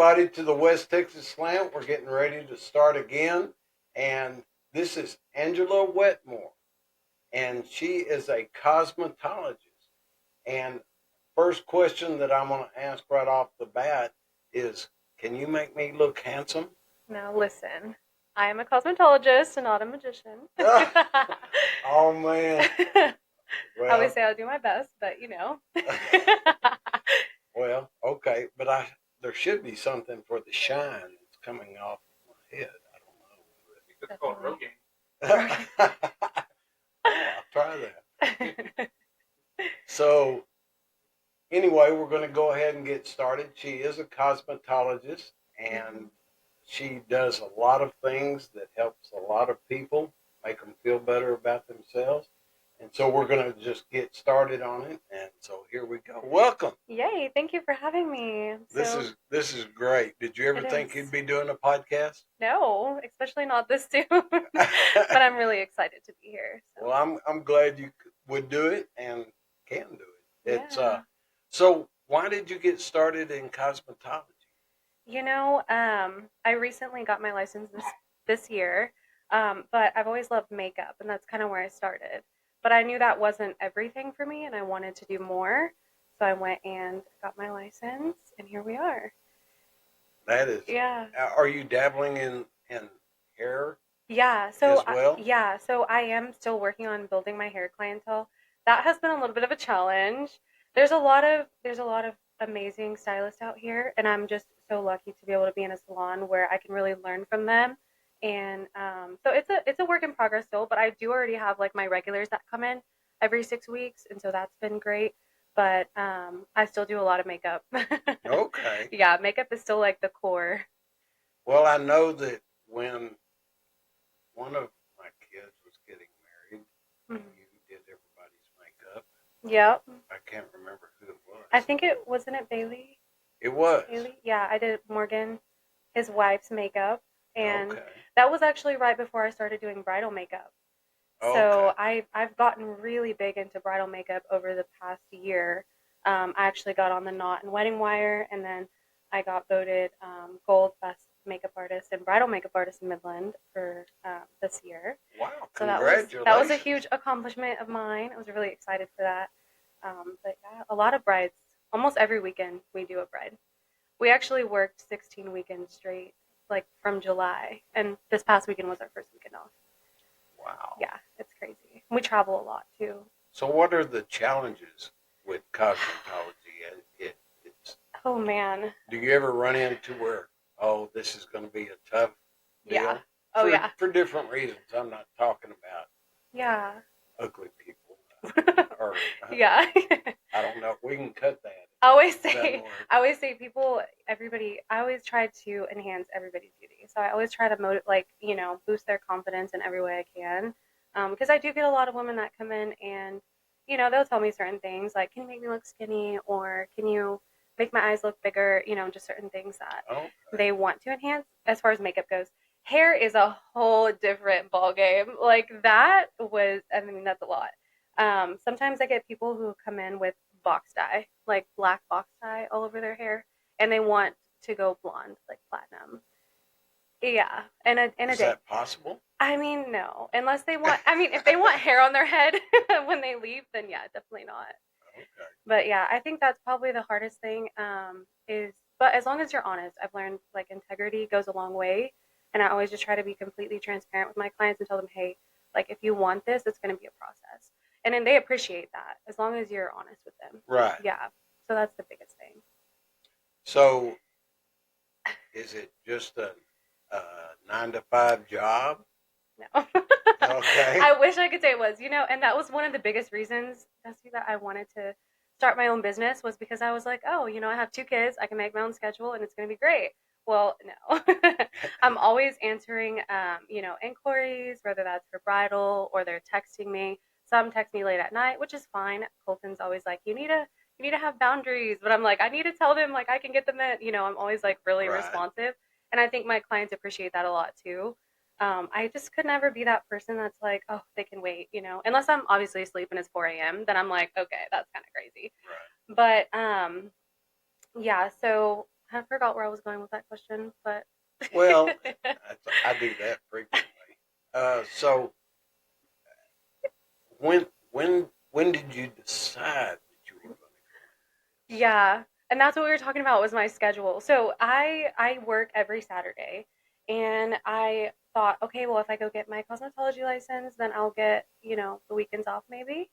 everybody to the West Texas Slant. We're getting ready to start again. And this is Angela Wetmore. And she is a cosmetologist. And first question that I'm going to ask right off the bat is, can you make me look handsome? Now listen, I am a cosmetologist and not a magician. Oh, man. I always Well, say I'll do my best, but well, okay. But there should be something for the shine that's coming off of my head. I don't know. I'll try that. So, anyway, we're going to go ahead and get started. She is a cosmetologist, and she does a lot of things that helps a lot of people make them feel better about themselves. And so we're going to just get started on it. And so here we go. Welcome. Yay, thank you for having me. This is great. Did you ever think you'd be doing a podcast? No, especially not this soon. But I'm really excited to be here. So. Well, I'm glad you would do it and can do it. Yeah. It's so why did you get started in cosmetology? I recently got my license this year, but I've always loved makeup, and that's kind of where I started. But I knew that wasn't everything for me, and I wanted to do more. So I went and got my license, and here we are. That is. Yeah. Are you dabbling in hair? Yeah. So I am still working on building my hair clientele. That has been a little bit of a challenge. There's a lot of amazing stylists out here, and I'm just so lucky to be able to be in a salon where I can really learn from them. And so it's a work in progress still, but I do already have like my regulars that come in every 6 weeks, and so that's been great. But I still do a lot of makeup. Okay. Yeah, makeup is still like the core. Well, I know that when one of my kids was getting married, you did everybody's makeup. Yep. I can't remember who it was. I think it wasn't it Bailey. It was. Bailey? Yeah, I did Morgan, his wife's makeup, and Okay. that was actually right before I started doing bridal makeup. So I've gotten really big into bridal makeup over the past year. I actually got on the Knot and Wedding Wire, and then I got voted Gold Best Makeup Artist and Bridal Makeup Artist in Midland for this year. Wow! So Congratulations. that was a huge accomplishment of mine. I was really excited for that. But yeah, a lot of brides. Almost every weekend we do a bride. We actually worked 16 weekends straight, like from July, and this past weekend was our first weekend off. Wow. Yeah, it's crazy. We travel a lot too. So, what are the challenges with cosmetology? It's. Oh man. Do you ever run into where, oh, this is going to be a tough deal? Yeah. Oh yeah. For different reasons. I'm not talking about. Yeah. Ugly people. Or yeah. I don't know. We can cut that. I always say people, everybody. I always try to enhance everybody's beauty. So I always try to boost their confidence in every way I can. Because I do get a lot of women that come in and, they'll tell me certain things like, can you make me look skinny, or can you make my eyes look bigger? Just certain things that they want to enhance as far as makeup goes. Hair is a whole different ball game. Like that's a lot. Sometimes I get people who come in with box dye, like black box dye all over their hair, and they want to go blonde, like platinum. Yeah, in a Is day. that possible? I mean, no. Unless they want, if they want hair on their head when they leave, then yeah, definitely not. Okay. But yeah, I think that's probably the hardest thing. But as long as you're honest, I've learned like integrity goes a long way, and I always just try to be completely transparent with my clients and tell them, hey, like if you want this, it's going to be a process. And then they appreciate that as long as you're honest with them. Right. Yeah. So that's the biggest thing. So, is it just a 9-to-5 job? No. Okay. I wish I could say it was, and that was one of the biggest reasons that I wanted to start my own business, was because I was like, oh, I have 2 kids, I can make my own schedule, and it's going to be great. Well, no. I'm always answering, inquiries, whether that's for bridal or they're texting me. Some text me late at night, which is fine. Colton's always like, you need to have boundaries, but I'm like, I need to tell them like I can get them in. I'm always like really responsive, and I think my clients appreciate that a lot too. I just could never be that person that's like, oh, they can wait, unless I'm obviously asleep and it's 4 a.m. Then I'm like, okay, that's kind of crazy. Right. But yeah, so I forgot where I was going with that question, but Well, I do that frequently. So when did you decide that you were going to go into this? yeah, and that's what we were talking about was my schedule. So I work every Saturday, and I thought, okay, well, if I go get my cosmetology license, then I'll get the weekends off maybe.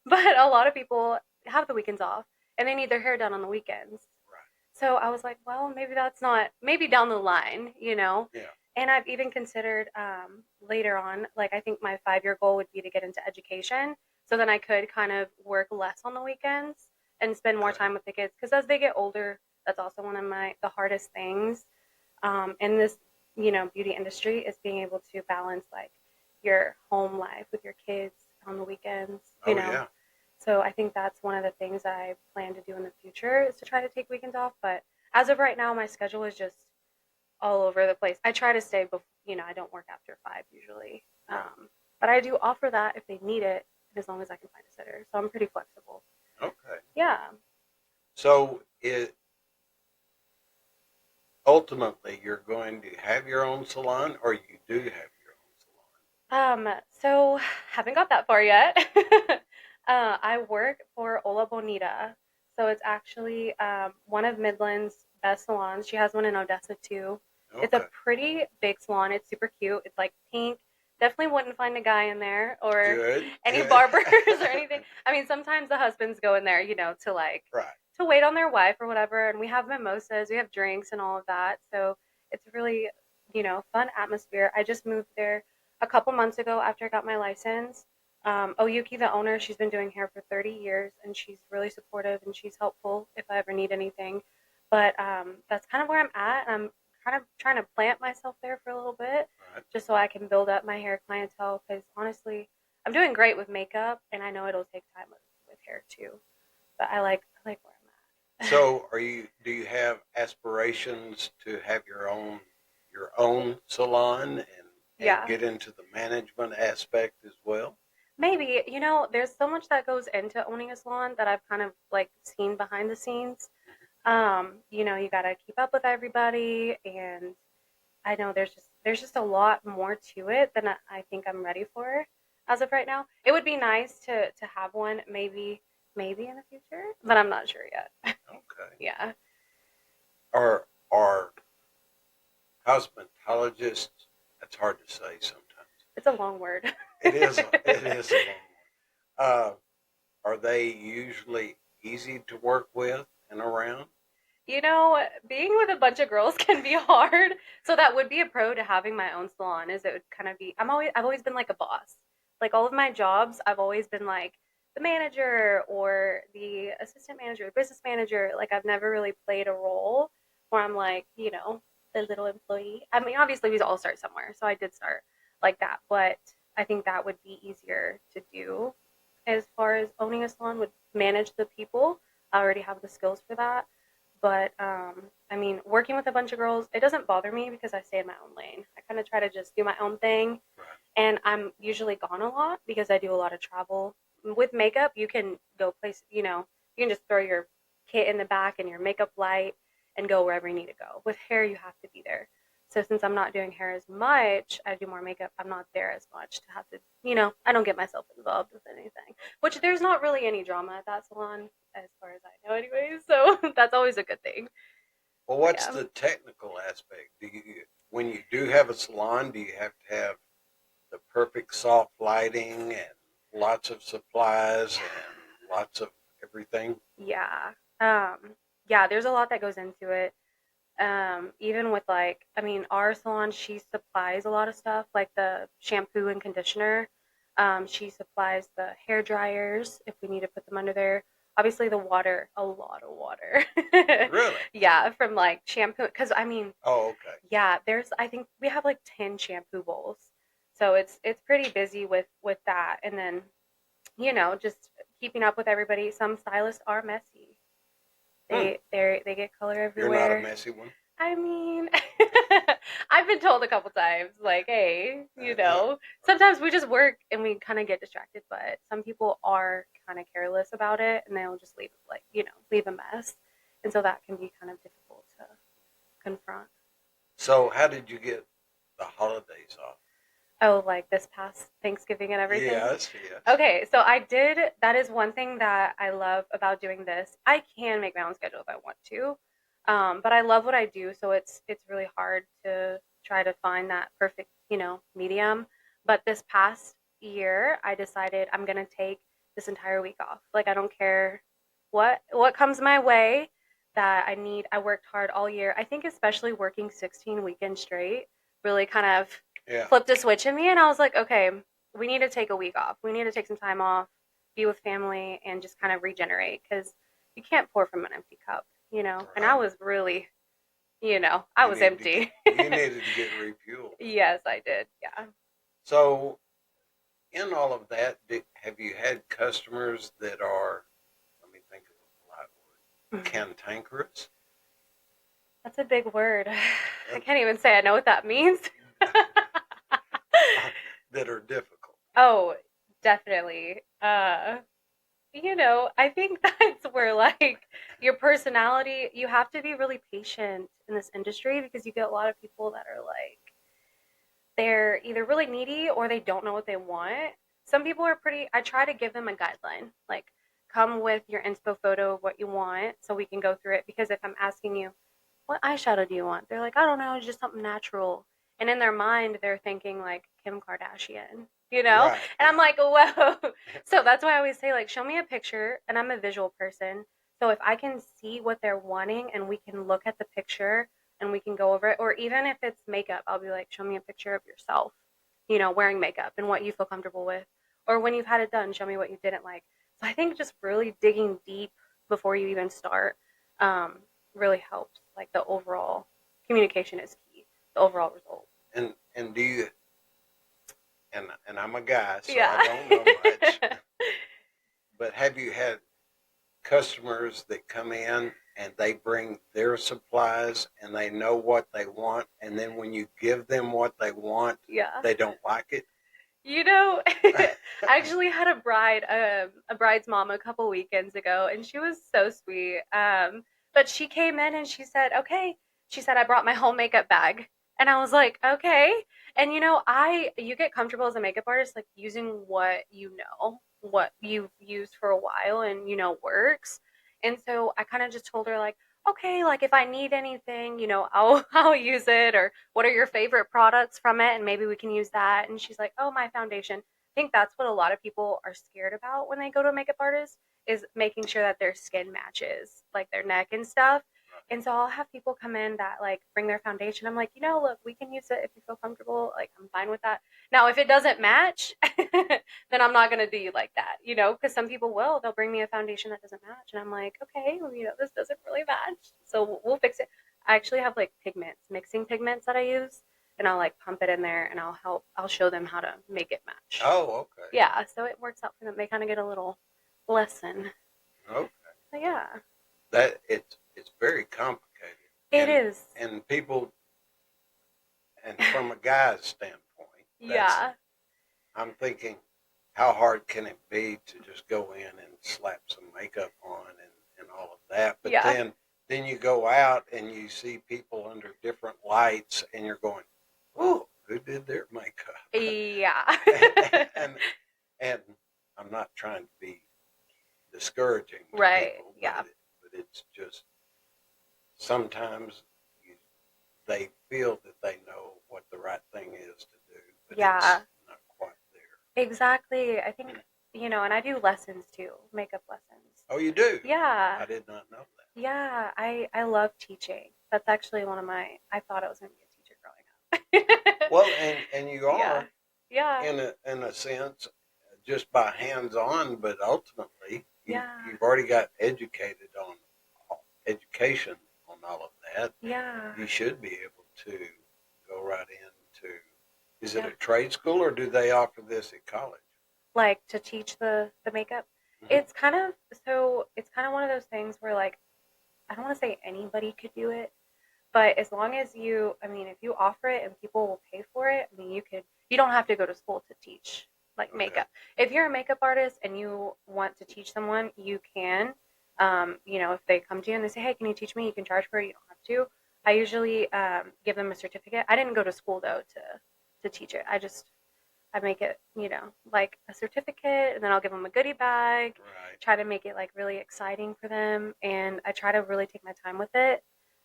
But a lot of people have the weekends off, and they need their hair done on the weekends. Right. So I was like, well, maybe that's not, maybe down the line. Yeah. And I've even considered later on, like, I think my 5 year goal would be to get into education. So then I could kind of work less on the weekends and spend more Okay. time with the kids. Because as they get older, that's also one of the hardest things in this, beauty industry is being able to balance like your home life with your kids on the weekends. Oh yeah. So I think that's one of the things that I plan to do in the future is to try to take weekends off. But as of right now, my schedule is just all over the place. I try to stay, I don't work after 5 usually. Right. But I do offer that if they need it, as long as I can find a sitter. So I'm pretty flexible. Okay. Yeah. So it ultimately you're going to have your own salon, or you do have your own So haven't got that far yet. I work for Ola Bonita. So it's actually one of Midland's best salons. She has one in Odessa too. salon? It's a Okay. pretty big salon. It's super cute. It's like pink. Definitely wouldn't find a guy in there or Good. any Good. barbers or anything. I mean, sometimes the husbands go in there, to like Right. to wait on their wife or whatever. And we have mimosas, we have drinks and all of that. So it's really, fun atmosphere. I just moved there a couple months ago after I got my license. Oyuki, the owner, she's been doing hair for 30 years and she's really supportive and she's helpful if I ever need anything. But that's kind of where I'm at. I'm kind of trying to plant myself there for a little bit Right. just so I can build up my hair clientele because honestly, I'm doing great with makeup and I know it'll take time with hair too. But I like where I'm at. So do you have aspirations to have your own salon and Yeah. get into the management aspect as well? Maybe, there's so much that goes into owning a salon that I've kind of like seen behind the scenes. You gotta keep up with everybody, and I know there's just a lot more to it than I think I'm ready for as of right now. It would be nice to have one maybe in the future, but I'm not sure yet. Okay. Yeah, Are cosmetologists? That's hard to say sometimes. it's a long word. It is a long one. Are they usually easy to work with and around? Being with a bunch of girls can be hard. So that would be a pro to having my own salon is it would kind of be I've always been like a boss. Like all of my jobs, I've always been like the manager or the assistant manager, the business manager. Like I've never really played a role where I'm like, the little employee. I mean, obviously we all start somewhere. So I did start like that, but I think that would be easier to do as far as owning a salon would manage the people. I already have the skills for that. But I mean, working with a bunch of girls, it doesn't bother me because I stay in my own lane. I kind of try to just do my own thing, Right. and I'm usually gone a lot because I do a lot of travel. With makeup, you can go you can just throw your kit in the back and your makeup light and go wherever you need to go. With hair, you have to be there. So since I'm not doing hair as much, I do more makeup. I'm not there as much to have to, I don't get myself involved with anything. Which there's not really any drama at that salon as far as I know, anyways. So that's always a good thing. Well, But what's yeah. the technical aspect? When you do have a salon, do you have to have the perfect soft lighting and lots of supplies and lots of everything? Yeah. Yeah, there's a lot that goes into it. Even with like, I mean, our salon, she supplies a lot of stuff like the shampoo and conditioner. She supplies the hair dryers if we need to put them under there. Obviously, the water, a lot of water. Really? Yeah, from like shampoo, because I mean, Oh, okay. yeah, I think we have like 10 shampoo bowls, so it's pretty busy with that, and then just keeping up with everybody. Some stylists are messy. Hmm. They get color You're not a everywhere. messy one. I mean, I've been told a couple times, like, hey, sometimes we just work and we kind of get distracted, but some people are kind of careless about it and they'll just leave a mess. And so that can be kind of difficult confront. So how did you get the holidays off? Oh, like this past Thanksgiving and everything? Yes, yes. Okay, so I did. That is one thing that I love about doing this. I can make my own schedule if I want to, but I love what I do, so it's really hard to try to find that perfect, medium. But this past year, I decided I'm gonna take this entire week off. Like I don't care what comes my way. That I need. I worked hard all year. I think especially working 16 weekends straight really kind of Yeah. flipped a switch in me, and I was like, okay, we need to take a week off. We need to take some time off, be with family, and just kind of regenerate because you can't pour from an empty cup, And I Right. was really, I was empty. You needed to get refueled. Yes, I did. Yeah. So, in all of that, have you had customers that are, let me think of a polite word, cantankerous? That's a big word. I can't even say I know what that means. That are difficult. Oh, definitely. I think that's where like your personality, you have to be really patient in this industry because you get a lot of people that are like they're either really needy or they don't know what they want. Some people are pretty I try to give them a guideline. Like come with your inspo photo of what you want so we can go through it because if I'm asking you what eyeshadow do you want? They're like, I don't know, just something natural. And in their mind, they're thinking like Kim Kardashian, Right. And I'm like, whoa. So that's why I always say, like, show me a picture. And I'm a visual person. So if I can see what they're wanting and we can look at the picture and we can go over it, or even if it's makeup, I'll be like, show me a picture of yourself, wearing makeup and what you feel comfortable with. Or when you've had it done, show me what you didn't like. So I think just really digging deep before you even start um, really helps. Like the overall communication is key. The overall result. And do you and I'm a guy, so Yeah. I don't know much. But have you had customers that come in and they bring their supplies and they know what they want, and then when you give them what they want, Yeah. they don't like it? I actually had a bride's mom a couple weekends ago, and she was so sweet. But she came in and she said, "Okay," she said, "I brought my whole makeup bag," and I was like, "Okay." And you get comfortable as a makeup artist, like using what you've used for a while, and works. And so I kind of just told her like, okay, like if I need anything, I'll use it, or what are your favorite products from it, and maybe we can use that. And she's like, oh, my foundation. I think that's what a lot of people are scared about when they go to a makeup artist is making sure that their skin matches like their neck and stuff. And so I'll have people come in that like bring their foundation. I'm like, look, we can use it if you feel comfortable. Like I'm fine with that. Now, if it doesn't match, then I'm not gonna do you like that, because some people they'll bring me a foundation that doesn't match, and I'm like, okay, well, this doesn't really match, so we'll fix it. I actually have like mixing pigments that I use, and I'll like pump it in there, and I'll show them how to make it match. Oh, okay. Yeah, so it works out for them. They kind of get a little lesson. Okay. But yeah, That it's very complicated. it is. And people, and from a guy's standpoint, Yeah. I'm thinking, how hard can it be to just go in and slap some makeup on and all of that? But Yeah. then you go out and you see people under different lights and you're going, oh, who did their makeup? Yeah. and and I'm not trying to be discouraging to Right. people, Yeah. but it's just sometimes they feel that they know what the right thing is to do, but Yeah. it's not quite there. Exactly. I think, and I do lessons too, makeup lessons. Oh, you do? Yeah. I did not know that. Yeah, I love teaching. That's actually I thought I was going to be a teacher growing up. Well, and you are, yeah. in a sense, just by hands on, but ultimately you've already got education on all of that. Yeah. You should be able to go right into. Is it a trade school, or do they offer this at college? Like to teach the makeup. Mm-hmm. It's kind of one of those things where like I don't want to say anybody could do it, but as long as if you offer it and people will pay for it, you don't have to go to school to teach like makeup. If you're a makeup artist and you want to teach someone, you can. If they come to you and they say, hey, can you teach me? You can charge for it. You don't have to. I usually give them a certificate. I didn't go to school though to teach it. I make it, like a certificate, and then I'll give them a goodie bag. Right. Try to make it like really exciting for them, and I try to really take my time with it.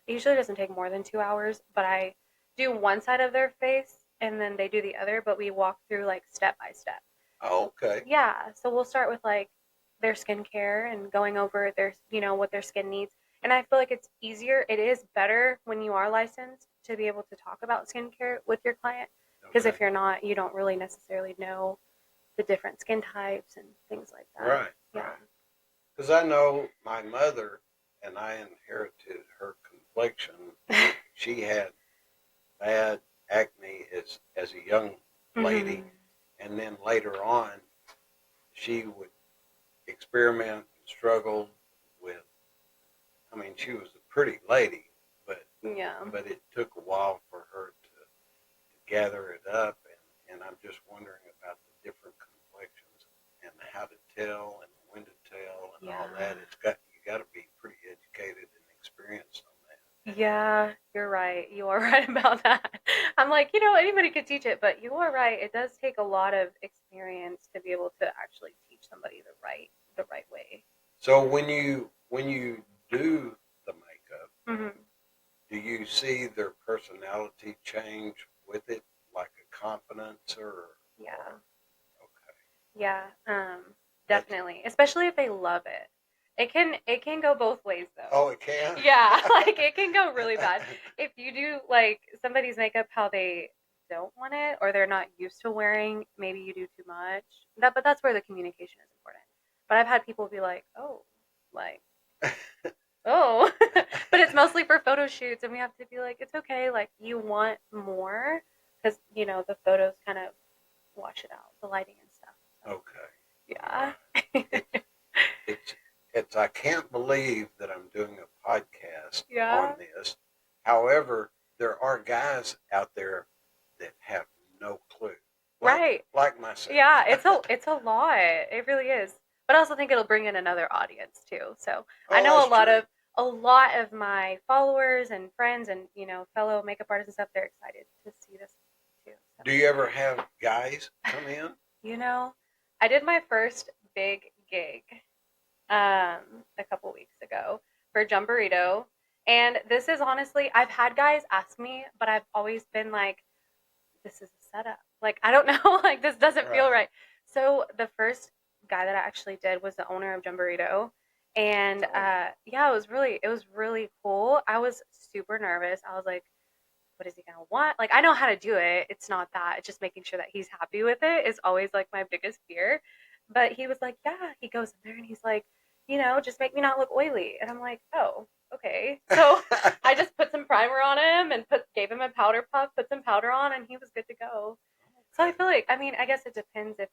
It usually doesn't take more than 2 hours, but I do one side of their face, and then they do the other. But we walk through like step by step. Okay. Yeah, so we'll start with like their skincare and going over their, what their skin needs. And I feel like it's easier. It is better when you are licensed to be able to talk about skincare with your client. Because if Okay. you're not, you don't really necessarily know the different skin types and things like that. Right. Yeah. Right. Because I know my mother, and I inherited her complexion. She had bad acne as a young lady, and then later on, she would experiment and struggle with. I mean, she was a pretty lady, but Yeah. but it took a while for her to gather it up, and I'm just wondering about the different complexions and how to tell and when to tell and all that. You got to be pretty educated and experienced on that. Yeah, you're right. You are right about that. I'm like, anybody could teach it, but you are right. It does take a lot of experience to be able to actually teach somebody the right way. So when you do the makeup, Hmm. do you see their personality change with it, like a confidence Yeah. or okay? Yeah, That's definitely. Especially if they love it. It can go both ways though. oh, it can. Yeah, like it can go really bad. If you do like somebody's makeup how they don't want it or they're not used to wearing, maybe you do too much. But that's where the communication is important. But I've had people be like, "Oh, like, oh." But it's mostly for photo shoots and we have to be like, "It's okay, like you want more because, the photos kind of wash it out, the lighting and stuff." So. Okay. All Yeah. right. It's it's I can't believe that I'm doing a podcast Yeah. on this. However, there are guys out there that have no clue. Like Right. like myself. Yeah, it's a lot. It really is. But I also think it'll bring in another audience too. So I Oh, know that's true. a lot of my followers and friends and fellow makeup artists and stuff. They're excited to see this too. So. Do you ever have guys come in? You know, I did my first big gig um, a couple weeks ago for Jumburrito. And this is honestly, I've had guys ask me, but I've always been like, this is a setup. Like, I don't know, like, this doesn't feel Right. right. So, the first guy that I actually did was the owner of Jumburrito. And Oh, yeah, it was really cool. I was super nervous. I was like, what is he gonna want? Like, I know how to do it. It's not that. It's just making sure that he's happy with it is always like my biggest fear. But he was like, yeah. He goes in there and he's like, just make me not look oily. And I'm like, oh, okay. So I just put some primer on him and gave him a powder puff, put some powder on, and he was good to go. So I okay. feel like, I mean, I guess it depends if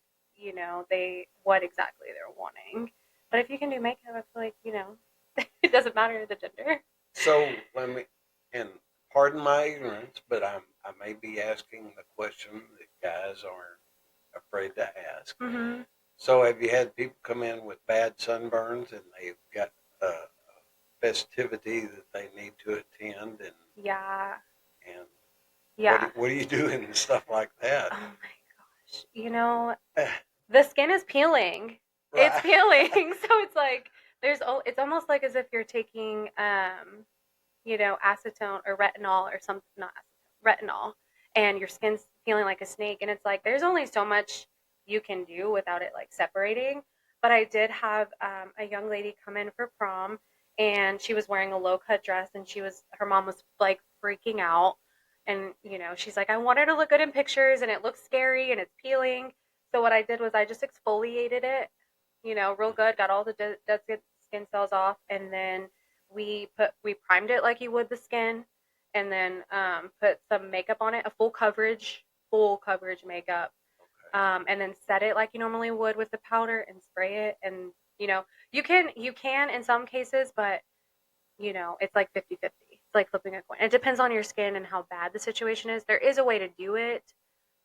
they what exactly they're wanting. But if you can do makeup, I feel like it doesn't matter the gender. So let me, and pardon my ignorance, but I may be asking the question that guys aren't afraid to ask. Hmm. So have you had people come in with bad sunburns and they've got a festivity that they need to attend Yeah, and yeah. what do you do and stuff like that? Oh my gosh. The skin is peeling. It's Right. peeling. So it's like it's almost like as if you're taking acetone or retinol or some not acetone, retinol and your skin's feeling like a snake and it's like there's only so much you can do without it like separating. But I did have a young lady come in for prom and she was wearing a low cut dress and her mom was like freaking out and she's like I want her to look good in pictures and it looks scary and it's peeling. So what I did was I just exfoliated it, real good, got all the dead skin cells off, and then we primed it like you would the skin, and then put some makeup on it, a full coverage makeup, and then set it like you normally would with the powder and spray it, and you can in some cases, but it's like 50-50. It's like flipping a coin. It depends on your skin and how bad the situation is. There is a way to do it,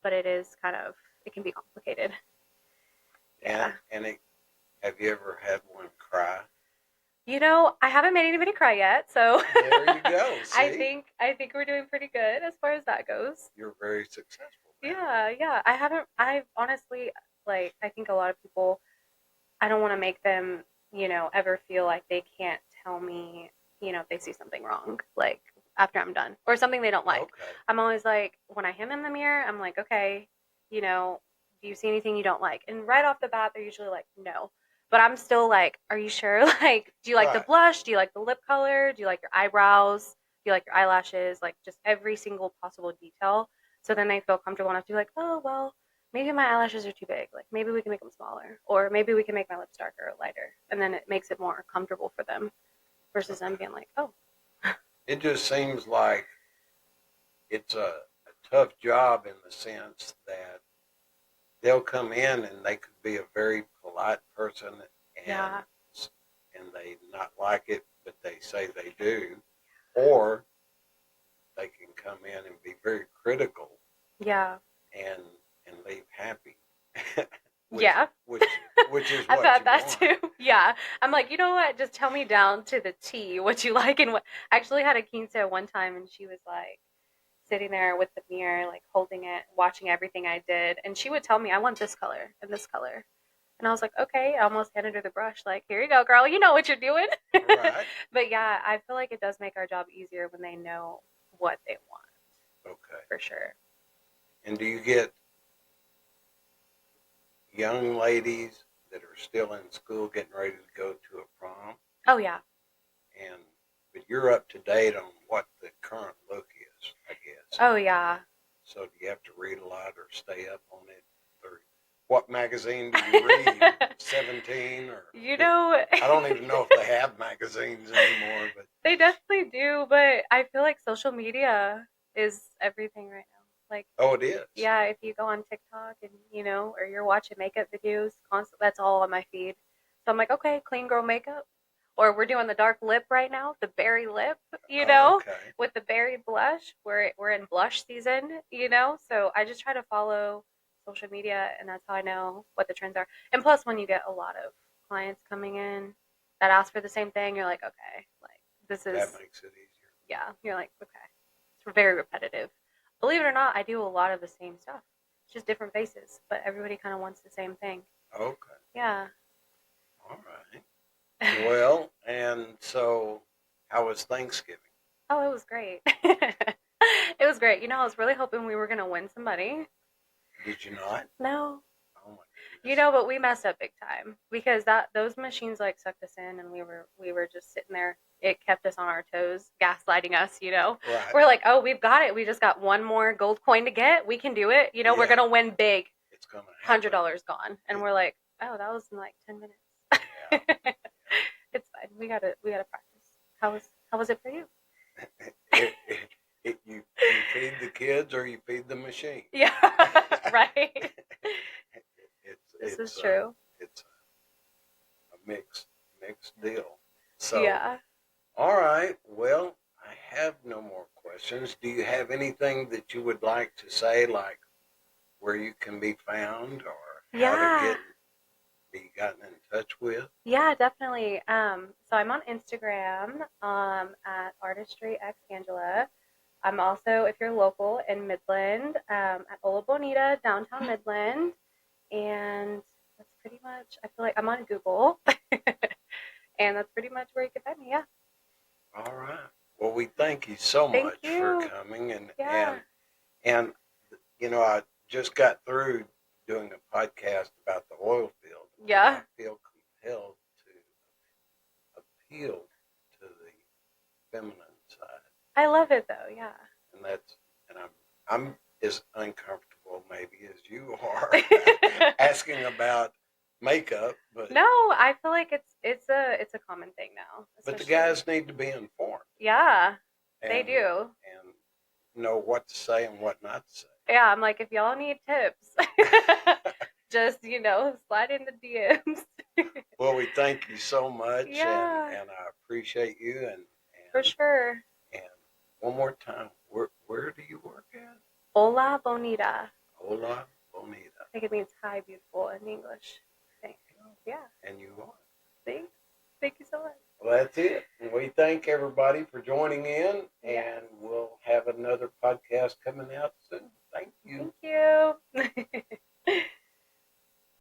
but it can be complicated. And Yeah. have you ever had one cry? I haven't made anybody cry yet, so There you go. See? I think we're doing pretty good as far as that goes. You're very successful now. Yeah, yeah. I've honestly, like, I think a lot of people, I don't want to make them, ever feel like they can't tell me, if they see something wrong, like after I'm done or something they don't like. Okay. I'm always like, when I hem in the mirror, I'm like, okay, do you see anything you don't like? And right off the bat, they're usually like, no. But I'm still like, are you sure? Like, do you like the Right. blush? Do you like the lip color? Do you like your eyebrows? Do you like your eyelashes? Like, just every single possible detail. So then they feel comfortable enough to be like, oh, well, maybe my eyelashes are too big. Like, maybe we can make them smaller. Or maybe we can make my lips darker or lighter. And then it makes it more comfortable for them versus them Okay. being like, oh. It just seems like it's a tough job in the sense that they'll come in and they could be a very polite person and Yeah. and they not like it, but they say they do, or they can come in and be very critical Yeah. and and leave happy, which Yeah. which which is I've what had you that want. too. Yeah. I'm like, you know what? Just tell me down to the T what you like and what. I actually had a quince one time and she was like sitting there with the mirror, like holding it, watching everything I did. And she would tell me, I want this color and this color. And I was like, okay. I almost handed her the brush, like, here you go, girl. You know what you're doing. Right. But yeah, I feel like it does make our job easier when they know what they want, Okay. for sure. And do you get young ladies that are still in school getting ready to go to a prom? Oh, yeah. And but you're up to date on what the current look is, I guess. Oh, yeah. So do you have to read a lot or stay up on it? Or what magazine do you read? 17 or You know, I don't even know if they have magazines anymore, but they definitely do, but I feel like social media is everything right now. Like, oh, it is. yeah, if you go on TikTok and, or you're watching makeup videos, constant, that's all on my feed. So I'm like, okay, clean girl makeup. Or we're doing the dark lip right now, the berry lip, Okay. with the berry blush. We're in blush season, So I just try to follow social media, and that's how I know what the trends are. And plus, when you get a lot of clients coming in that ask for the same thing, you're like, okay, like this That is, makes it easier. yeah. You're like, okay, it's very repetitive. Believe it or not, I do a lot of the same stuff. It's just different faces, but everybody kind of wants the same thing. Okay. Yeah. All right. Well, and so how was Thanksgiving? Oh, it was great. It was great. I was really hoping we were gonna win some money. Did you not? No. Oh my goodness. But we messed up big time because that those machines like sucked us in, and we were just sitting there. It kept us on our toes, gaslighting us. Right. We're like, oh, we've got it. We just got one more gold coin to get. We can do it. We're Yeah. gonna win big. It's gonna happen. $100 gone, and we're like, oh, that was in like 10 minutes. Yeah. It's fine. We gotta practice. How was it for you? You feed the kids or you feed the machine. Yeah, right. This is It's true. it's a mixed deal. So Yeah. all right, well, I have no more questions. Do you have anything that you would like to say, like where you can be found or how to Yeah. be gotten in touch with? Yeah, definitely. So I'm on Instagram, at artistry x Angela. I'm also, if you're local in Midland, at Ola Bonita, downtown Midland. And that's pretty much, I feel like I'm on Google. And that's pretty much where you can find me. Yeah. All right. Well, we thank you so Thank much for you. coming and Yeah. and I just got through doing a podcast about the oil field. Yeah. And I feel compelled to appeal to the feminine side. I love it though. Yeah. And I'm as uncomfortable maybe as you are asking about makeup, but No, I feel like it's a common thing now. but the Especially. guys need to be informed Yeah, they and do. and know what to say and what not to say. Yeah, I'm like, if y'all need tips, just slide in the DMs. Well, we thank you so much, Yeah, and I appreciate you, for sure. and one more time, where do you work at? Hola bonita. Hola Bonita. I think it means hi beautiful in English. I think. Yeah. And you are. Thanks. Thank you so much. Well, that's it. And we thank everybody for joining in, Yes. and we'll have another podcast coming out soon. Thank you. Thank you.